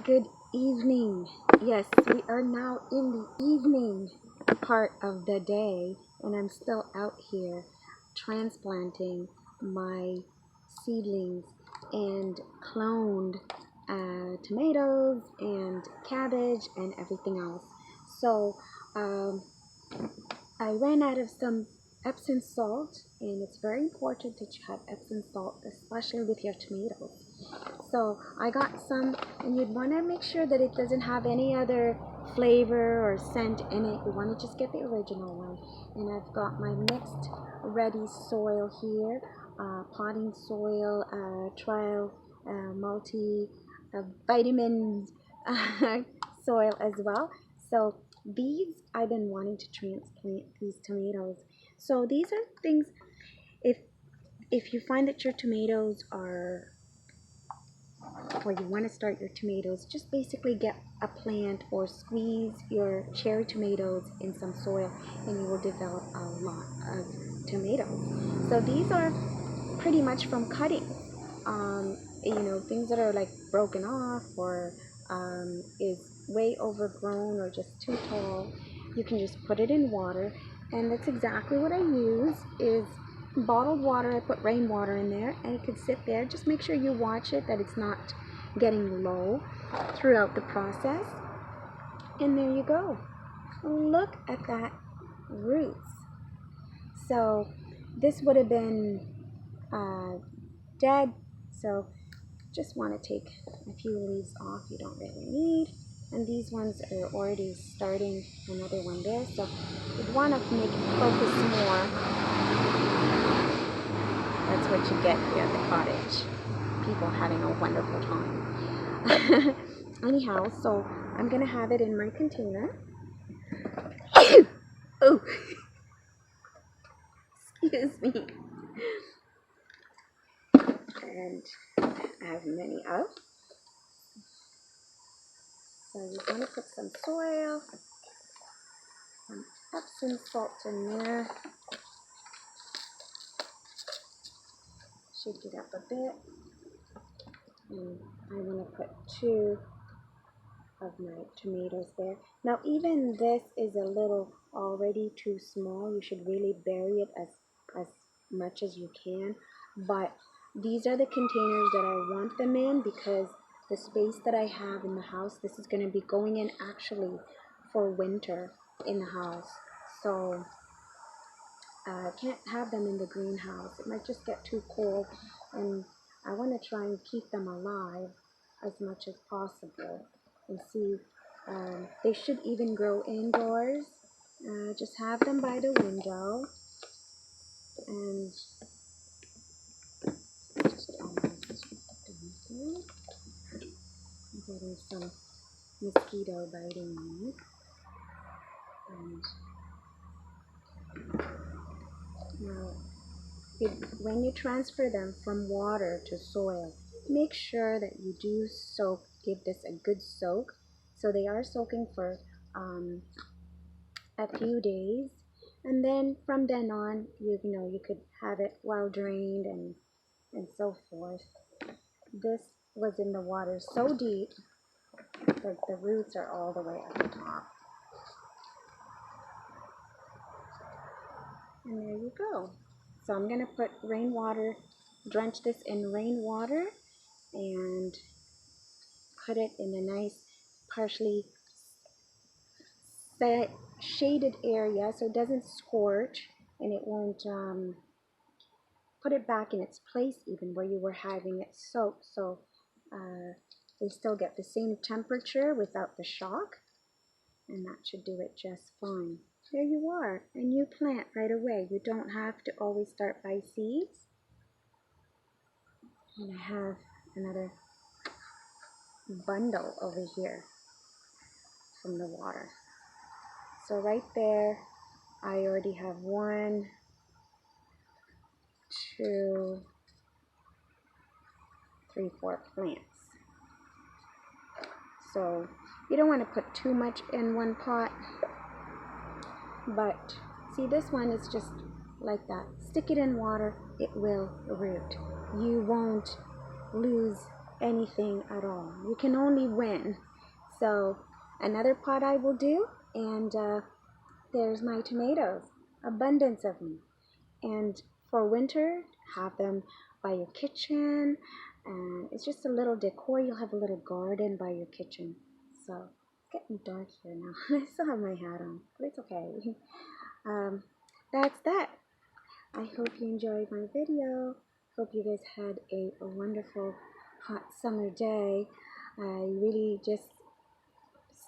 Good evening. Yes, we are now in the evening part of the day, and I'm still out here transplanting my seedlings and cloned tomatoes and cabbage and everything else. So um, I ran out of some Epsom salt, and it's very important that you have Epsom salt, especially with your tomatoes. So I got some, and you'd want to make sure that it doesn't have any other flavor or scent in it. You want to just get the original one. And I've got my mixed ready soil here, potting soil, trial, multi vitamin soil as well. So these, I've been wanting to transplant these tomatoes. So these are things, if you find that your tomatoes are, or you want to start your tomatoes, just basically get a plant or squeeze your cherry tomatoes in some soil and you will develop a lot of tomatoes. So these are pretty much from cutting. Things that are like broken off or is way overgrown or just too tall, you can just put it in water, and that's exactly what I use is bottled water. I put rainwater in there and it could sit there. Just make sure you watch it that it's not getting low throughout the process. And there you go. Look at that roots. So this would have been dead. So just want to take a few leaves off you don't really need. And these ones are already starting another one there. So you'd want to make it focus more. That's what you get here at the cottage. People having a wonderful time. Anyhow, so I'm going to have it in my container. Oh, excuse me. And I have many of. So you want to put some soil, some Epsom salt in there. Shake it up a bit. And I want to put 2 of my tomatoes there. Now even this is a little already too small. You should really bury it as much as you can. But these are the containers that I want them in because the space that I have in the house, this is going to be going in actually for winter in the house. So I can't have them in the greenhouse. It might just get too cold, and I want to try and keep them alive as much as possible. And see, they should even grow indoors. Just have them by the window, and just almost done here. I'm getting some mosquito biting me. And now, when you transfer them from water to soil, make sure that you do soak, give this a good soak. So they are soaking for a few days, and then from then on, you could have it well drained and so forth. This was in the water so deep that the roots are all the way at the top. And there you go. So I'm going to put rainwater, drench this in rainwater, and put it in a nice, partially shaded area so it doesn't scorch and it won't put it back in its place even where you were having it soaked. So they still get the same temperature without the shock, and that should do it just fine. There you are, a new plant right away. You don't have to always start by seeds. And I have another bundle over here from the water. So right there, I already have 1, 2, 3, 4 plants. So you don't want to put too much in one pot, but see, this one is just like that. Stick it in water, it will root. You won't lose anything at all. You can only win. So another pot I will do, and there's my tomatoes, abundance of them. And for winter, have them by your kitchen, and it's just a little decor. You'll have a little garden by your kitchen. So it's getting dark here now. I still have my hat on, but it's okay. That's that. I hope you enjoyed my video. Hope you guys had a wonderful hot summer day. I really just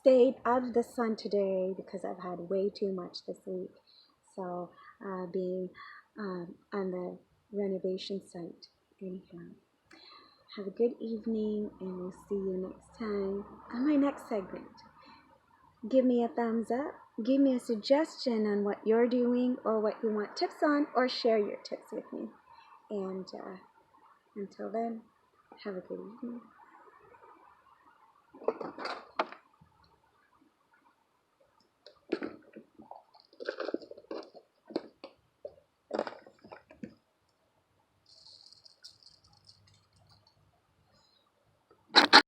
stayed out of the sun today because I've had way too much this week. So being on the renovation site. Anyhow, have a good evening, and we'll see you next time on my next segment. Give me a thumbs up. Give me a suggestion on what you're doing or what you want tips on, or share your tips with me. And until then, have a good evening.